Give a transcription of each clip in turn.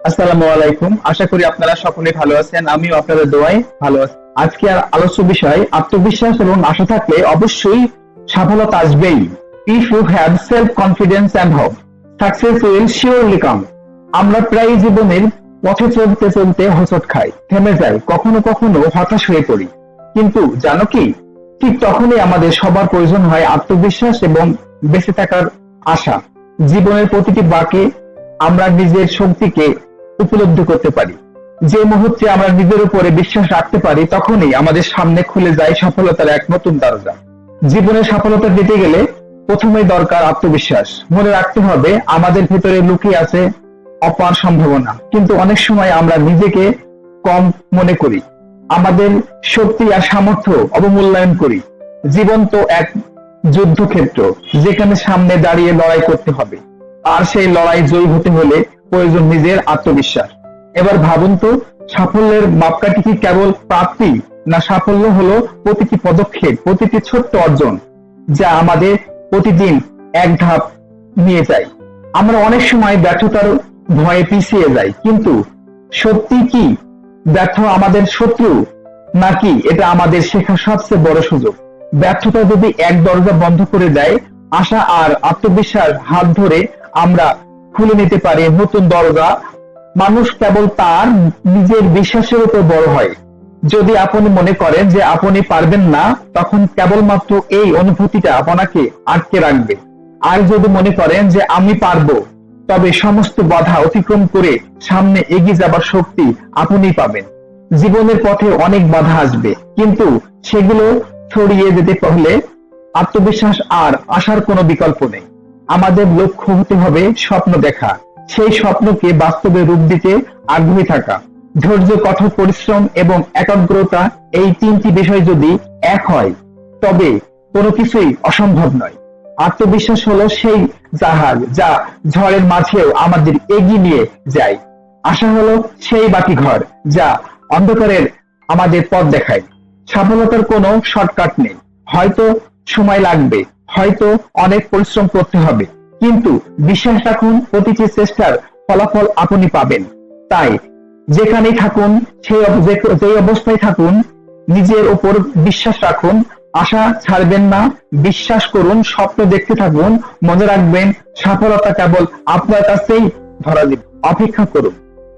আসসালামু আলাইকুম। আশা করি আপনারা সকলে ভালো আছেন। আমিও আপনাদের দোয়ায় ভালো আছি। আজকে আলোচ্য বিষয় আত্মবিশ্বাস এবং আশা থাকলে অবশ্যই সফলতা আসবেই। If you have self confidence and hope, success will surely come. আমরা প্রায় জীবনের পথে চলতে চলতে হোঁচট খাই, থেমে যাই, কখনো কখনো হতাশ হয়ে পড়ি। কিন্তু জানো কি, ঠিক তখনই আমাদের সবার প্রয়োজন হয় আত্মবিশ্বাস এবং বেঁচে থাকার আশা। জীবনের প্রতিটি বাঁকে আমরা নিজের শক্তিকে উপলব্ধি করতে পারি। যে মুহূর্তে আমরা নিজের উপরে বিশ্বাস রাখতে পারি, তখনই আমাদের সামনে খুলে যায় সফলতার এক নতুন দরজা। জীবনে সফলতা পেতে গেলে প্রথমেই দরকার আত্মবিশ্বাস। মনে রাখতে হবে আমাদের ভিতরে লুকিয়ে আছে অপার সম্ভাবনা, কিন্তু অনেক সময় আমরা নিজেকে কম মনে করি, আমাদের শক্তি আর সামর্থ্য অবমূল্যায়ন করি। জীবন তো এক যুদ্ধক্ষেত্র, যেখানে সামনে দাঁড়িয়ে লড়াই করতে হবে, আর সেই লড়াই জয়ী হতে হলে প্রয়োজন নিজের আত্মবিশ্বাস। এবার ভাবুন তো, সাফল্যের মাপকাঠি কি কেবল প্রাপ্তি, না সাফল্য হলো প্রতিটি পদক্ষেপ, প্রতিটি ছোট্ট অর্জন যা আমাদের প্রতিদিন এক ধাপ নিয়ে যায়। আমরা অনেক সময় ব্যর্থতার ভয়ে পিছিয়ে যাই, কিন্তু সত্যি কি ব্যর্থ আমাদের শত্রু, নাকি এটা আমাদের শেখার সবচেয়ে বড় সুযোগ? ব্যর্থতা যদি এক দরজা বন্ধ করে দেয়, আশা আর আত্মবিশ্বাস হাত ধরে আমরা খুলে নিতে পারি নতুন দরজা। মানুষ কেবল তার নিজের বিশ্বাসের উপর বড় হয়। যদি আপনি মনে করেন যে আপনি পারবেন না, তখন কেবলমাত্র এই অনুভূতিটা আপনাকে আটকে রাখবে। আর যদি মনে করেন যে আমি পারবো, তবে সমস্ত বাধা অতিক্রম করে সামনে এগিয়ে যাবার শক্তি আপনি পাবেন। জীবনের পথে অনেক বাধা আসবে, কিন্তু সেগুলো ছড়িয়ে যেতে হলে আত্মবিশ্বাস আর আশার কোনো বিকল্প নেই। আমাদের লক্ষ্য হতে হবে স্বপ্ন দেখা, সেই স্বপ্নকে বাস্তবে রূপ দিতে আগ্রহী থাকা। ধৈর্য, কঠোর পরিশ্রম এবং একাগ্রতা, এই তিনটি বিষয় যদি এক হয়, তবে কোনো কিছুই অসম্ভব নয়। আত্মবিশ্বাস হলো সেই জাহাজ যা ঝড়ের মাঝেও আমাদের এগিয়ে নিয়ে যায়। আশা হলো সেই বাতি ঘর যা অন্ধকারের আমাদের পথ দেখায়। সফলতার কোনো শর্টকাট নেই। হয়তো সময় লাগবে, হয়তো অনেক পরিশ্রম করতে হবে, কিন্তু বিশ্বাস রাখুন, প্রতিটি চেষ্টার ফলাফল আপনি পাবেন। তাই যেখানেই থাকুন, যে অবস্থায় থাকুন, নিজের উপর বিশ্বাস রাখুন, আশা ছাড়বেন না, বিশ্বাস করুন, স্বপ্ন দেখতে থাকুন। মনে রাখবেন, সফলতা কেবল আপনার কাছেই ধরা দিবে। অপেক্ষা করুন।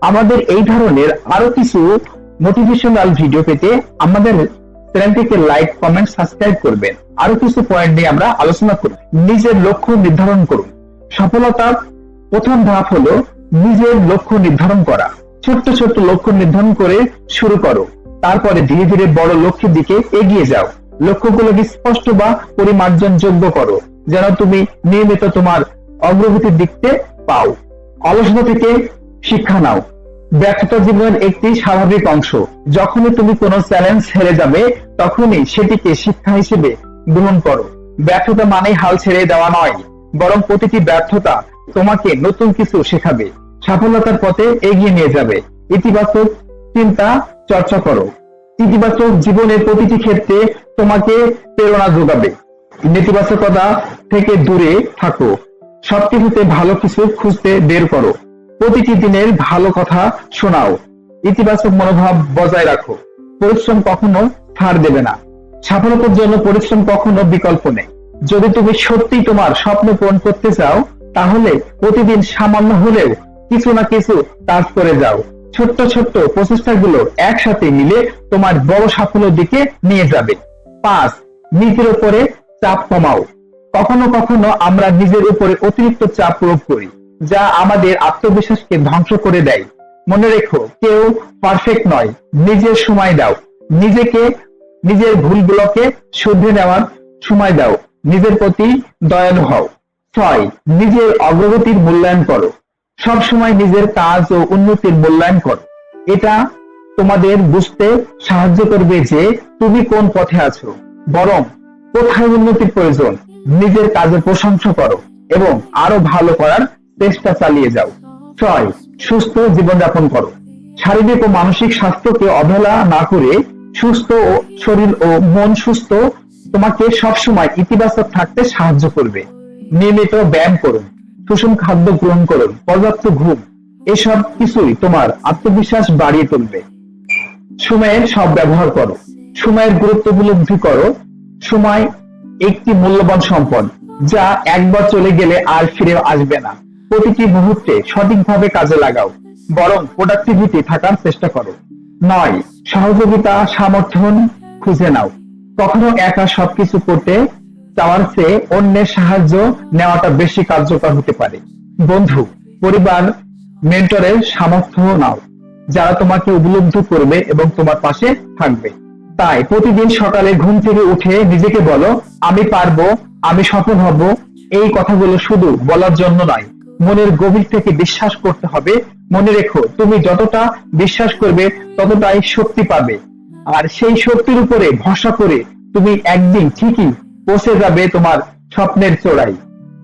আমাদের এই ধরনের আরো কিছু মোটিভেশনাল ভিডিও পেতে আমাদের চ্যানেলটিকে লাইক, কমেন্ট, সাবস্ক্রাইব করবেন। আরো কিছু পয়েন্ট নিয়ে আমরা আলোচনা করব। নিজের লক্ষ্য নির্ধারণ করুন। সফলতার প্রথম ধাপ হলো নিজের লক্ষ্য নির্ধারণ করা। ছোট্ট ছোট্ট লক্ষ্য নির্ধারণ করে শুরু করো, তারপরে ধীরে ধীরে বড় লক্ষ্যের দিকে এগিয়ে যাও। লক্ষ্যগুলোকে স্পষ্ট বা পরিমার্জনযোগ্য করো, যেন তুমি নিয়মিত তোমার অগ্রগতির দিকতে পাও। অলসতা থেকে শিক্ষা নাও। ব্যর্থতা জীবনের একটি স্বাভাবিক অংশ। যখনই তুমি কোনো চ্যালেঞ্জ হেরে যাবে, তখনই সেটিকে শিক্ষা হিসেবে গ্রহণ করো। ব্যর্থতা মানেই হাল ছেড়ে দেওয়া নয়, বরং প্রতিটি ব্যর্থতা তোমাকে নতুন কিছু শেখাবে, সফলতার পথে এগিয়ে নিয়ে যাবে। ইতিবাচক চিন্তা চর্চা করো। ইতিবাচক জীবনের প্রতিটি ক্ষেত্রে তোমাকে প্রেরণা যোগাবে। নেতিবাচকতা থেকে দূরে থাকো। সবকিছুতে ভালো কিছু খুঁজতে বের করো। প্রতিটি দিনের ভালো কথা শোনাও। ইতিবাচক মনোভাব বজায় রাখো। পরিশ্রম কখনো ছাড় দেবে না। সফলতার জন্য পরিশ্রম কখনো বিকল্প নেই। যদি তুমি সত্যি তোমার স্বপ্ন পূরণ করতে চাও, তাহলে প্রতিদিন সামান্য হলেও কিছু না কিছু কাজ করে যাও। ছোট্ট ছোট্ট প্রচেষ্টাগুলো একসাথে মিলে তোমার বড় সাফল্যের দিকে নিয়ে যাবে। 5. নিজের উপরে চাপ কমাও। কখনো কখনো আমরা নিজের উপরে অতিরিক্ত চাপ প্রয়োগ করি, যা আমাদের আত্মবিশ্বাসকে ধ্বংস করে দেয়। মনে রেখো, কেউ পারফেক্ট নয়। নিজের সময় দাও। নিজেকে নিজের ভুলগুলোকে শুধরে নেওয়ার সময় দাও। নিজের প্রতি দয়ালু হও। 6. নিজের অগ্রগতির মূল্যায়ন করো। সব সময় নিজের কাজ ও উন্নতির মূল্যায়ন করো। এটা তোমাদের বুঝতে সাহায্য করবে যে তুমি কোন পথে আছো, বরং কোথায় উন্নতির প্রয়োজন। নিজের কাজের প্রশংসা করো এবং আরো ভালো করার চেষ্টা চালিয়ে যাও। 6. সুস্থ জীবনযাপন করো। শারীরিক ও মানসিক স্বাস্থ্যকে অবহেলা না করে সুস্থ ও শরীর ও মন সুস্থ তোমাকে সবসময় ইতিবাচক থাকতে সাহায্য করবে। নিয়মিত ব্যায়াম করুন, সুষম খাদ্য গ্রহণ করুন, পর্যাপ্ত ঘুম এসব কিছুই তোমার আত্মবিশ্বাস বাড়িয়ে তুলবে। সময়ের সব ব্যবহার করো, সময়ের গুরুত্ব উপলব্ধি করো। সময় একটি মূল্যবান সম্পদ, যা একবার চলে গেলে আর ফিরে আসবে না। প্রতিটি মুহূর্তে সঠিকভাবে কাজে লাগাও, বরং প্রোডাক্টিভিটি থাকার চেষ্টা করো। 9, সহযোগিতা সমর্থন খুঁজে নাও। কখনো একা সবকিছু করতে চাওয়ার চেয়ে অন্যের সাহায্য নেওয়াটা বেশি কার্যকর হতে পারে। বন্ধু, পরিবার, মেন্টরের সামর্থ্য নাও, যারা তোমাকে উপলব্ধি করবে এবং তোমার পাশে থাকবে। তাই প্রতিদিন সকালে ঘুম থেকে উঠে নিজেকে বলো, আমি পারবো, আমি সফল হব। এই কথাগুলো শুধু বলার জন্য নয়, মনের গভীর থেকে বিশ্বাস করতে হবে। মনে রেখো, তুমি যতটা বিশ্বাস করবে ততটাই শক্তি পাবে, আর সেই শক্তির উপরে ভরসা করে তুমি একদিন ঠিকই পৌঁছে যাবে তোমার স্বপ্নের চূড়ায়।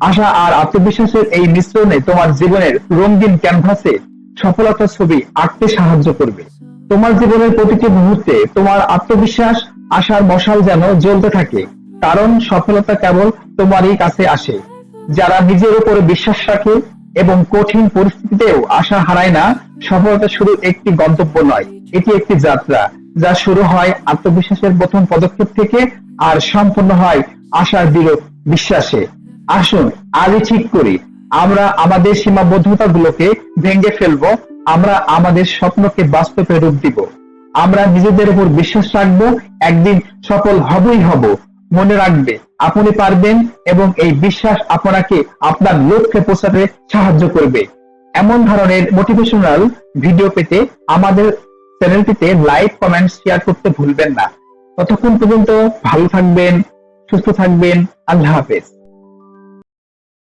আশা আর আত্মবিশ্বাসের এই মিশ্রণে তোমার জীবনের রঙিন ক্যানভাসে সফলতার ছবি আঁকতে সাহায্য করবে। তোমার জীবনের প্রতিটি মুহূর্তে তোমার আত্মবিশ্বাস, আশার মশাল যেন জ্বলতে থাকে, কারণ সফলতা কেবল তোমারই কাছে আসে যারা নিজের উপরে বিশ্বাস রাখে এবং কঠিন পরিস্থিতিতেও আশা হারায় না। সফলতা শুধু একটি গন্তব্য নয়, এটি একটি যাত্রা, যা শুরু হয় আত্মবিশ্বাসের প্রথম পদক্ষেপ থেকে আর সম্পূর্ণ হয় আশার দৃঢ় বিশ্বাসে। আসুন আজই ঠিক করি, আমরা আমাদের সীমাবদ্ধতাগুলোকে ভেঙে ফেলবো, আমরা আমাদের স্বপ্নকে বাস্তবে রূপ দিব। আমরা নিজেদের উপর বিশ্বাস রাখবো, একদিন সফল হবই হব। মনে রাখবে, আপনি পারবেন, এবং এই বিশ্বাস আপনাকে আপনার লক্ষ্যে পৌঁছাতে সাহায্য করবে। এমন ধরনের মোটিভেশনাল ভিডিও পেতে আমাদের চ্যানেলটিতে লাইক, কমেন্ট, শেয়ার করতে ভুলবেন না। ততক্ষণ পর্যন্ত ভালো থাকবেন, সুস্থ থাকবেন। আল্লাহ হাফেজ।